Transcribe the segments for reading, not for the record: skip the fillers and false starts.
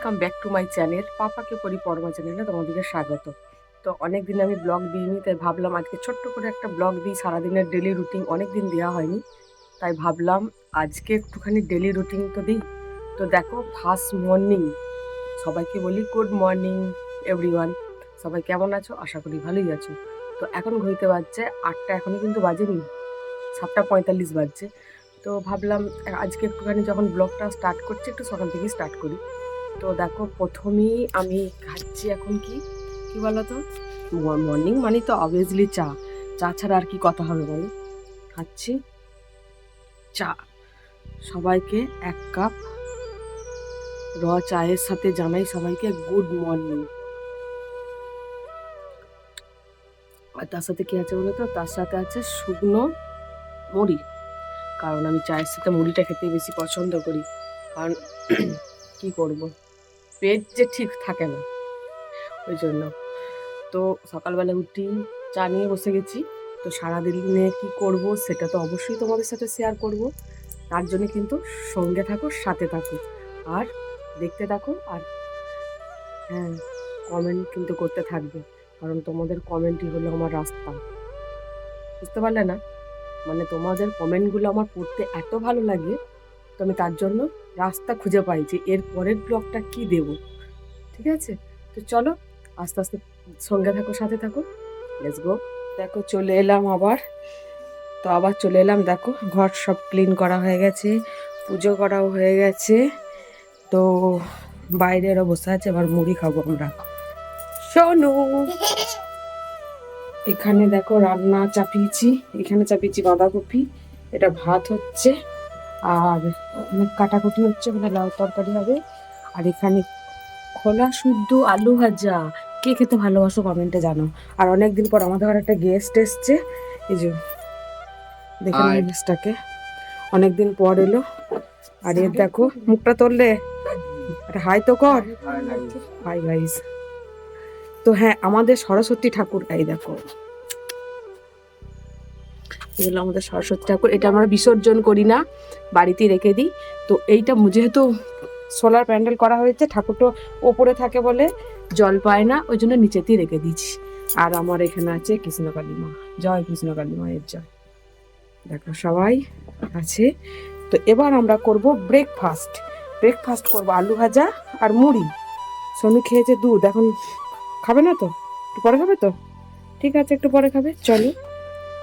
Welcome back to my channel পাপাকে পরি পরমা চ্যানেলে তোমাদেরকে স্বাগত। তো অনেক দিন আমি ব্লগ দিইনি, তাই ভাবলাম আজকে ছোট্ট করে একটা ব্লগ দিই। সারাদিনের ডেলি রুটিন অনেক দিন দেওয়া হয়নি, তাই ভাবলাম আজকে একটুখানি ডেলি রুটিন তো দিই। তো দেখো, ফার্স্ট মর্নিং সবাইকে বলি গুড মর্নিং এভরিওয়ান। সবাই কেমন আছো? আশা করি ভালোই আছো। তো এখন ঘুরতে বাজছে 8টা, এখনই কিন্তু বাজেনি, 7টা 45 বাজছে। তো ভাবলাম আজকে একটুখানি যখন ব্লগটা স্টার্ট করছি একটু সকাল থেকেই স্টার্ট করি। তো দেখো, প্রথমেই আমি খাচ্ছি এখন কি কি বলতো, মর্নিং মানে তো অবভিয়াসলি চা। চা ছাড়া আর কি কথা হবে বলো। খাচ্ছি চা, সবাইকে 1 কাপ চায়ের সাথে জানাই সবাইকে গুড মর্নিং। আর তার সাথে কি আছে বলো তো, তার সাথে আছে শুকনো মুড়ি, কারণ আমি চায়ের সাথে মুড়িটা খেতে বেশি পছন্দ করি। কারণ কি করব, পেট যে ঠিক থাকে না, ওই জন্য। তো সকালবেলা উঠি, চা নিয়ে বসে গেছি। তো সারাদিনে কি করব সেটা তো অবশ্যই তোমাদের সাথে শেয়ার করব। তার জন্য কিন্তু সঙ্গে থাকো, সাথে থাকো, আর দেখতে থাকো। আর হ্যাঁ, কমেন্ট কিন্তু করতে থাকবে, কারণ তোমাদের কমেন্টই হলো আমার রাস্তা, বুঝতে পারলে না? মানে তোমাদের কমেন্টগুলো আমার পড়তে এত ভালো লাগে, তো আমি তার জন্য রাস্তা খুঁজে পাই যে এর পরের ব্লগটা কি দেব। ঠিক আছে, তো চলো আস্তে আস্তে সঙ্গে থাকো, সাথে থাকো, লেটস গো। দেখো চলে এলাম আবার, তো আবার চলে এলাম। দেখো ঘর সব ক্লিন করা হয়ে গেছে, পুজো করাও হয়ে গেছে। তো বাইরেরও বসে আছে, এবার মুড়ি খাবো আমরা। শোনো, এখানে দেখো রান্না চাপিয়েছি, এখানে চাপিয়েছি বাঁধাকপি, এটা ভাত হচ্ছে, আর অনেক কাটাকুটি হচ্ছে, মানে লাউ তরকারি হবে। আর এখানে খোলা শুদ্ধ আলু ভাজা। কে খেতে ভালোবাসো কমেন্টে জানো। আর অনেকদিন পর আমাদের ঘরে একটা গেস্ট এসছে, এই যে দেখে নিন গেস্টটাকে, অনেকদিন পর এলো। আর এর দেখো মুখটা তুললে, একটা হাই তো কর, হাই গাইস। তো হ্যাঁ, আমাদের সরস্বতী ঠাকুর, এই দেখো এগুলো আমাদের সরস্বতী ঠাকুর। এটা আমরা বিসর্জন করি না, বাড়িতেই রেখে দিই। তো এইটা যেহেতু সোলার প্যান্ডেল করা হয়েছে, ঠাকুরটা ওপরে থাকে বলে জল পায় না, ওই জন্য নিচেতেই রেখে দিচ্ছি। আর আমার এখানে আছে কৃষ্ণকালী মা, জয় কৃষ্ণকালী মায়ের জয়। দেখো সবাই আছে। তো এবার আমরা করব ব্রেকফাস্ট। ব্রেকফাস্ট করবো আলু ভাজা আর মুড়ি। সোনু খেয়েছে দুধ, এখন খাবে না তো, একটু পরে খাবে তো, ঠিক আছে একটু পরে খাবে। চলো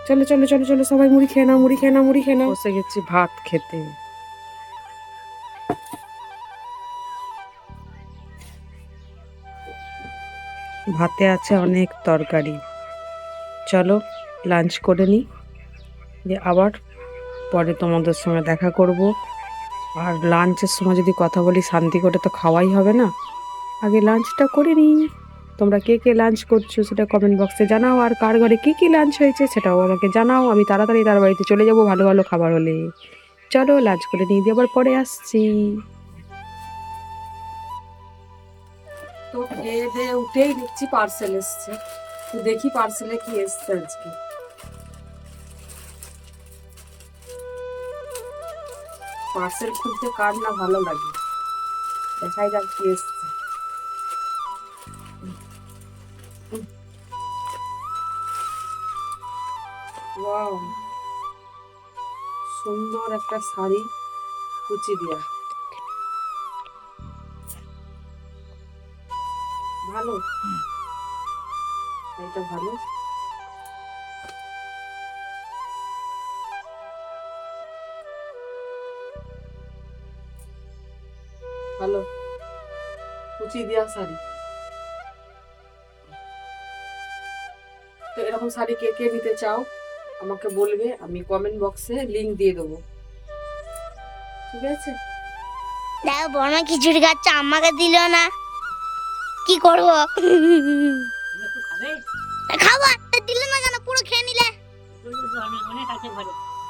চলো চলো চলো চলো, সবাই মুড়ি খেয়ে নাও, মুড়ি খেয়ে নাও, মুড়ি খেয়ে নাও। বসে গেছি ভাত খেতে। ভাতে আছে অনেক তরকারি। চলো লাঞ্চ করে নিই, দিয়ে আবার পরে তোমাদের সঙ্গে দেখা করব। আর লাঞ্চের সময় যদি কথা বলি শান্তি করে তো খাওয়াই হবে না, আগে লাঞ্চটা করে নিই। তোমরা কে কে লাঞ্চ করছো সেটা কমেন্ট বক্সে জানাও, আর কার ঘরে কী কী লাঞ্চ হয়েছে সেটাও আমাকে জানাও। আমি তাড়াতাড়ি তার বাড়িতে চলে যাব ভালো ভালো খাবার হলে। চলো লাঞ্চ করে নিয়ে দিয়ে আবার পরে আসছি। তো খেয়ে দিয়ে উঠেই দেখছি পার্সেল এসছে। তো দেখি পার্সেলে কি এসছে আজকে। পার্সেল খুলতে কার না ভালো লাগে, দেখাই যাক কি এসছে। ওয়াও, সুন্দর একটা শাড়ি, কুচি দিয়া, ভালো শাড়িটা, ভালো। ভালো কুচি দিয়া শাড়ি। তো এরকম শাড়ি কে কে নিতে চাও আমাকে বলবে, আমি কমেন্ট বক্সে লিংক দিয়ে দেবো, ঠিক আছে? দেখো বর্মা খিচুড়ি খাচ্ছে, আমাকে দিল না, কি করব? খাবো, দিল না কেন? পুরো খেয়ে নিলে।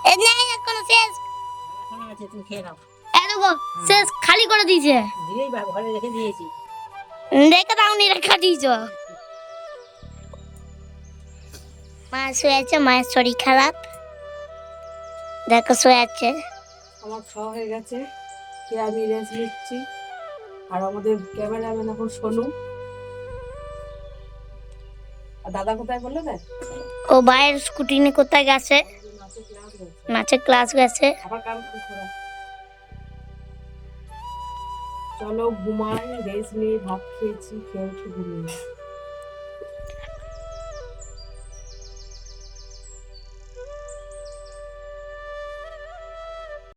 এই নেই এখনো শেষ, এতগো শেষ খালি করে দিয়েছে। রেখে দাওনি, রেখে দিয়েছ। মা শুয়ে আছে, মায়ের শরীর খারাপ, দেখো শুয়ে আছে। আমার খাওয়া হয়ে গেছে, খেয়ে আমি রেস্ট নিচ্ছি। আর আমাদের ক্যামেরাম্যান এখন সোনু। আর দাদা কোথায় বললে না? ও ভাইয়ের স্কুটি নিয়ে কোথায় গেছে? নাচে ক্লাস হয়েছে। নাচের ক্লাস গেছে। আবার কাম করা। চলো ঘুমাই, রেস্ট নিয়ে ভাত খেয়েছি, খেয়ে উঠে ঘুমিয়ে।